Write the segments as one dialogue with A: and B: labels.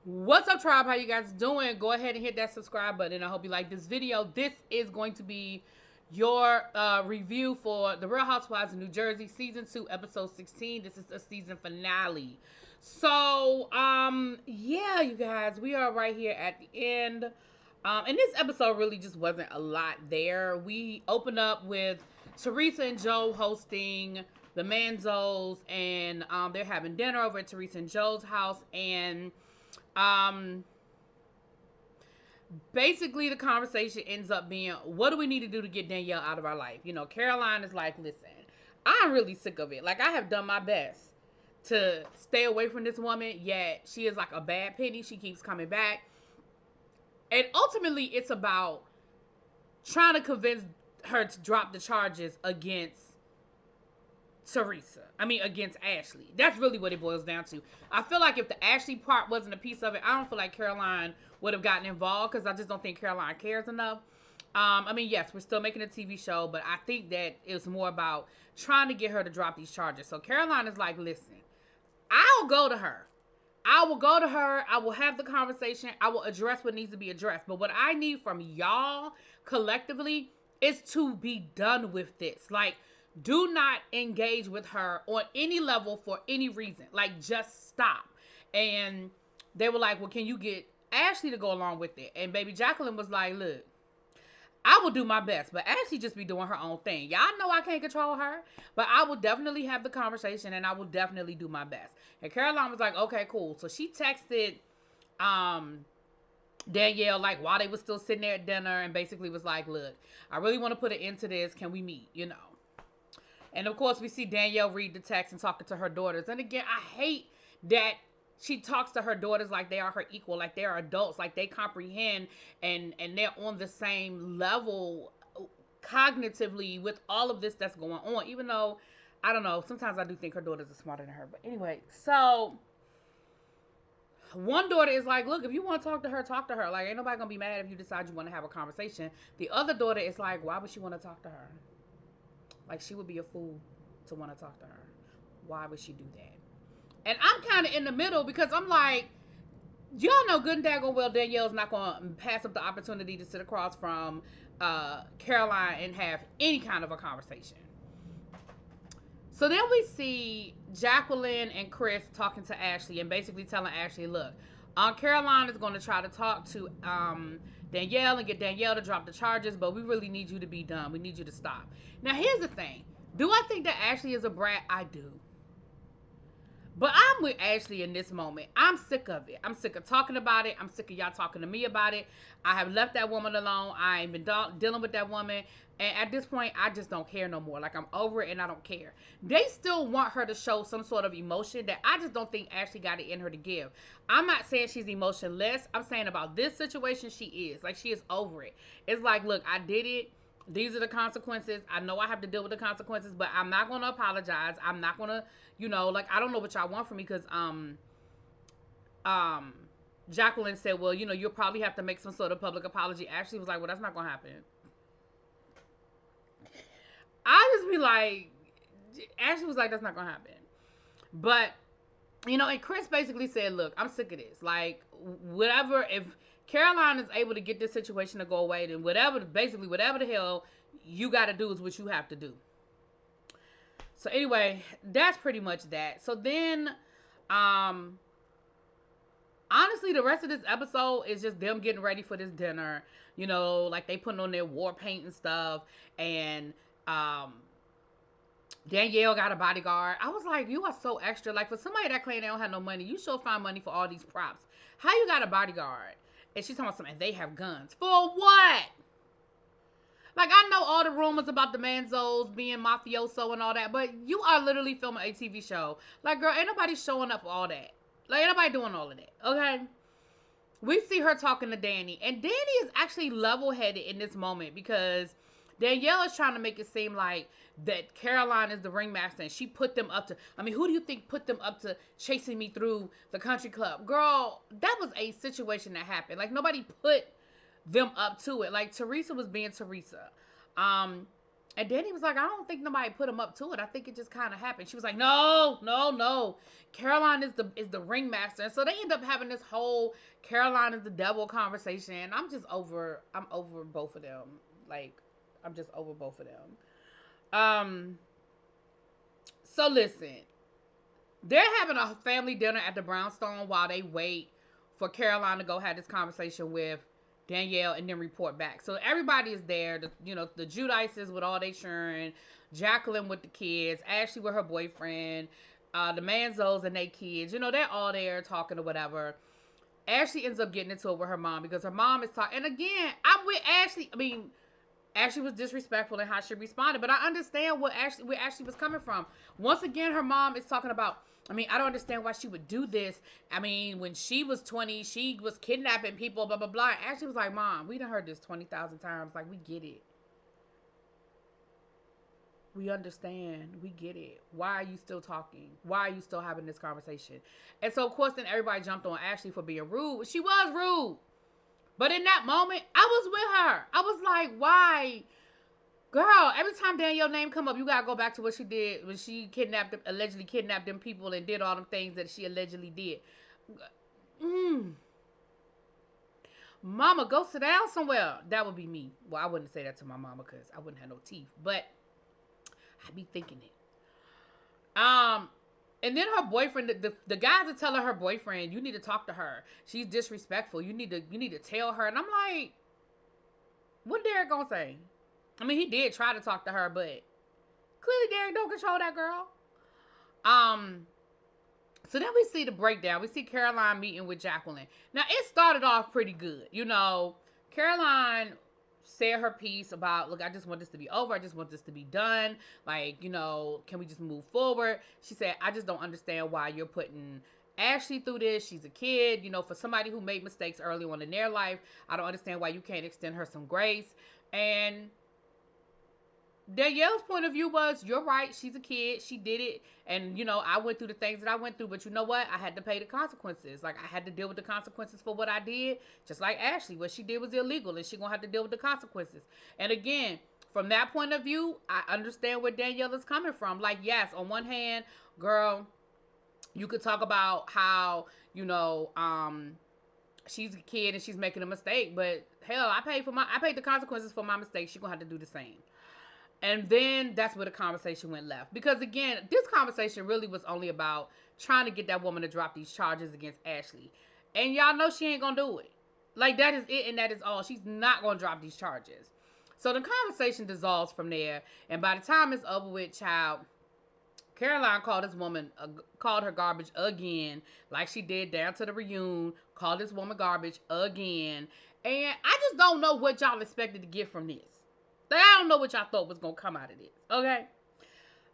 A: What's up, tribe? How you guys doing? Go ahead and hit that subscribe button. I hope you like this video. This is going to be your review for The Real Housewives of New Jersey, Season 2, Episode 16. This is a season finale. So, yeah, you guys, we are right here at the end. And this episode really just wasn't a lot there. We opened up with Teresa and Joe hosting the Manzos, and they're having dinner over at Teresa and Joe's house, and um basically the conversation ends up being, what do we need to do to get Danielle out of our life? Caroline is like, listen, I'm really sick of it. Like, I have done my best to stay away from this woman, yet she is like a bad penny. She keeps coming back, and ultimately it's about trying to convince her to drop the charges against Ashley. That's really what it boils down to. I feel like if the Ashley part wasn't a piece of it, I don't feel like Caroline would have gotten involved, because I just don't think Caroline cares enough. Yes, we're still making a TV show, but I think that it was more about trying to get her to drop these charges. So Caroline is like, listen, I'll go to her. I will go to her. I will have the conversation. I will address what needs to be addressed. But what I need from y'all collectively is to be done with this. Like, do not engage with her on any level for any reason. Like, just stop. And they were like, well, can you get Ashley to go along with it? And baby Jacqueline was like, look, I will do my best, but Ashley just be doing her own thing. Y'all know I can't control her, but I will definitely have the conversation, and I will definitely do my best. And Caroline was like, okay, cool. So she texted Danielle, like, while they were still sitting there at dinner, and basically was like, look, I really want to put an end to this. Can we meet? And of course, we see Danielle read the text and talking to her daughters. And again, I hate that she talks to her daughters like they are her equal, like they are adults, like they comprehend and they're on the same level cognitively with all of this that's going on. Even though, I don't know, sometimes I do think her daughters are smarter than her. But anyway, so one daughter is like, look, if you want to talk to her, talk to her. Like, ain't nobody gonna be mad if you decide you want to have a conversation. The other daughter is like, why would she want to talk to her? Like, she would be a fool to want to talk to her. Why would she do that? And I'm kind of in the middle, because I'm like, y'all know good and daggone well Danielle's not going to pass up the opportunity to sit across from Caroline and have any kind of a conversation. So then we see Jacqueline and Chris talking to Ashley and basically telling Ashley, look, Caroline is going to try to talk to Danielle and get Danielle to drop the charges, but we really need you to be done. We need you to stop. Now, here's the thing. Do I think that Ashley is a brat? I do. But I'm with Ashley in this moment. I'm sick of it. I'm sick of talking about it. I'm sick of y'all talking to me about it. I have left that woman alone. I ain't been dealing with that woman. And at this point, I just don't care no more. Like, I'm over it and I don't care. They still want her to show some sort of emotion that I just don't think Ashley got it in her to give. I'm not saying she's emotionless. I'm saying about this situation, she is. Like, she is over it. It's like, look, I did it. These are the consequences. I know I have to deal with the consequences, but I'm not going to apologize. I'm not going to, like, I don't know what y'all want from me, because Jacqueline said, well, you'll probably have to make some sort of public apology. Ashley was like, well, that's not going to happen. I just be like, Ashley was like, that's not going to happen. But, and Chris basically said, look, I'm sick of this. Like, whatever, if Caroline is able to get this situation to go away, then whatever the hell you got to do is what you have to do. So anyway, that's pretty much that. So then, honestly, the rest of this episode is just them getting ready for this dinner. Like, they putting on their war paint and stuff. And Danielle got a bodyguard. I was like, you are so extra. Like, for somebody that claim they don't have no money, you sure find money for all these props. How you got a bodyguard? And she's talking about something, they have guns. For what? Like, I know all the rumors about the Manzos being mafioso and all that, but you are literally filming a TV show. Like, girl, ain't nobody showing up for all that. Like, ain't nobody doing all of that, okay? We see her talking to Danny, and Danny is actually level-headed in this moment, because Danielle is trying to make it seem like that Caroline is the ringmaster, and she put them up to, who do you think put them up to chasing me through the country club? Girl, that was a situation that happened. Like, nobody put them up to it. Like, Teresa was being Teresa. And then he was like, I don't think nobody put him up to it. I think it just kind of happened. She was like, no, no, no. Caroline is the ringmaster. And so they end up having this whole Caroline is the devil conversation. And I'm over both of them. Like, I'm just over both of them. Um, so listen, they're having a family dinner at the Brownstone while they wait for Caroline to go have this conversation with Danielle and then report back. So everybody is there. The Judices with all they children, Jacqueline with the kids, Ashley with her boyfriend, the Manzos and their kids. They're all there talking or whatever. Ashley ends up getting into it with her mom because her mom is talking. And again, I'm with Ashley. I mean, Ashley was disrespectful in how she responded, but I understand where Ashley was coming from. Once again, her mom is talking about, I mean, I don't understand why she would do this. I mean, when she was 20, she was kidnapping people, blah, blah, blah. Ashley was like, Mom, we done heard this 20,000 times. Like, we get it. We understand. We get it. Why are you still talking? Why are you still having this conversation? And so, of course, then everybody jumped on Ashley for being rude. She was rude. But in that moment, I was with her. I was like, why? Girl, every time Danielle's name come up, you gotta go back to what she did when she allegedly kidnapped them people and did all them things that she allegedly did. Mama, go sit down somewhere. That would be me. Well, I wouldn't say that to my mama because I wouldn't have no teeth, but I'd be thinking it. And then her boyfriend, the guys are telling her boyfriend, you need to talk to her. She's disrespectful. You need to tell her. And I'm like, what Derek gonna say? I mean, he did try to talk to her, but clearly Derek don't control that girl. So then we see the breakdown. We see Caroline meeting with Jacqueline. Now, it started off pretty good. Caroline said her piece about, look, I just want this to be over. I just want this to be done. Like, can we just move forward? She said, I just don't understand why you're putting Ashley through this. She's a kid. For somebody who made mistakes early on in their life, I don't understand why you can't extend her some grace. And Danielle's point of view was, you're right, she's a kid, she did it, and I went through the things that I went through, but you know what, I had to pay the consequences. Like, I had to deal with the consequences for what I did, just like Ashley. What she did was illegal, and she gonna have to deal with the consequences. And again, from that point of view, I understand where Danielle is coming from. Like, yes, on one hand, girl, you could talk about how she's a kid and she's making a mistake, but hell, I paid the consequences for my mistake. She's gonna have to do the same. And then that's where the conversation went left. Because again, this conversation really was only about trying to get that woman to drop these charges against Ashley. And y'all know she ain't gonna do it. Like, that is it and that is all. She's not gonna drop these charges. So the conversation dissolves from there. And by the time it's over with, child, Caroline called her garbage again. Like she did down to the reunion. Called this woman garbage again. And I just don't know what y'all expected to get from this. I don't know what y'all thought was going to come out of this, okay?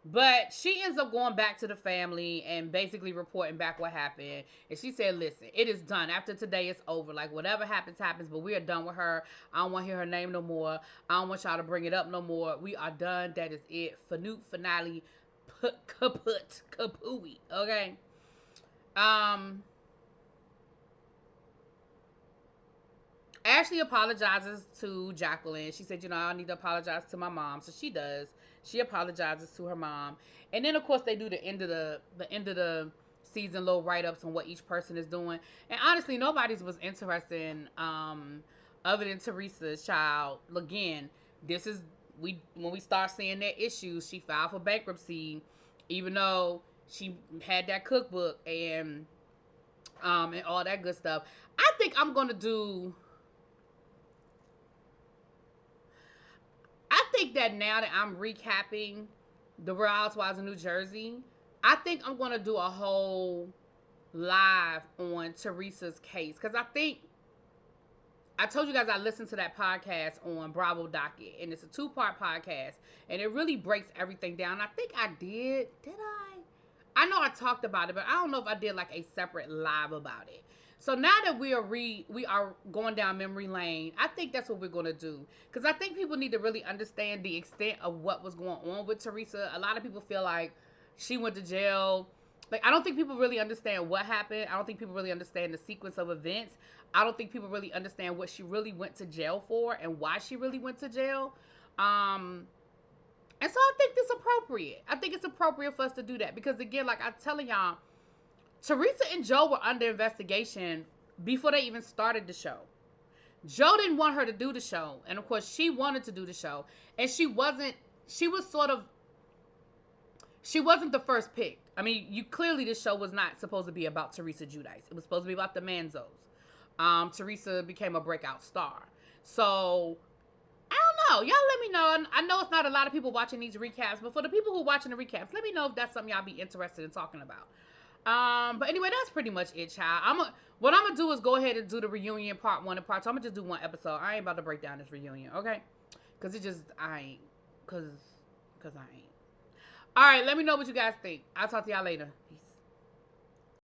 A: But she ends up going back to the family and basically reporting back what happened. And she said, listen, it is done. After today, it's over. Like, whatever happens, happens, but we are done with her. I don't want to hear her name no more. I don't want y'all to bring it up no more. We are done. That is it. Finale, kapooey, okay? Ashley apologizes to Jacqueline. She said, I need to apologize to my mom. So she does. She apologizes to her mom. And then, of course, they do the end of the season little write-ups on what each person is doing. And honestly, nobody's was interested in, other than Teresa's child. Again, this is, when we start seeing their issues, she filed for bankruptcy, even though she had that cookbook and all that good stuff. I think I'm going to do... I think that now that I'm recapping the Real Housewives of New Jersey, I think I'm going to do a whole live on Teresa's case. Because I told you guys I listened to that podcast on Bravo Docket. And it's a 2-part podcast. And it really breaks everything down. I think I did. Did I? I know I talked about it, but I don't know if I did like a separate live about it. So now that we are going down memory lane, I think that's what we're going to do. Because I think people need to really understand the extent of what was going on with Teresa. A lot of people feel like she went to jail. Like, I don't think people really understand what happened. I don't think people really understand the sequence of events. I don't think people really understand what she really went to jail for and why she really went to jail. And so I think it's appropriate. I think it's appropriate for us to do that because, again, like I'm telling y'all, Teresa and Joe were under investigation before they even started the show. Joe didn't want her to do the show, and of course she wanted to do the show, and she wasn't. She wasn't the first pick. I mean, you clearly this show was not supposed to be about Teresa Giudice. It was supposed to be about the Manzos. Teresa became a breakout star. So I don't know. Y'all let me know. I know it's not a lot of people watching these recaps, but for the people who are watching the recaps, let me know if that's something y'all be interested in talking about. But anyway, that's pretty much it, child. What I'm gonna do is go ahead and do the reunion part 1 and part 2. I'm gonna just do one episode. I ain't about to break down this reunion, okay? Cause I ain't. Cause I ain't. All right, let me know what you guys think. I'll talk to y'all later. Peace.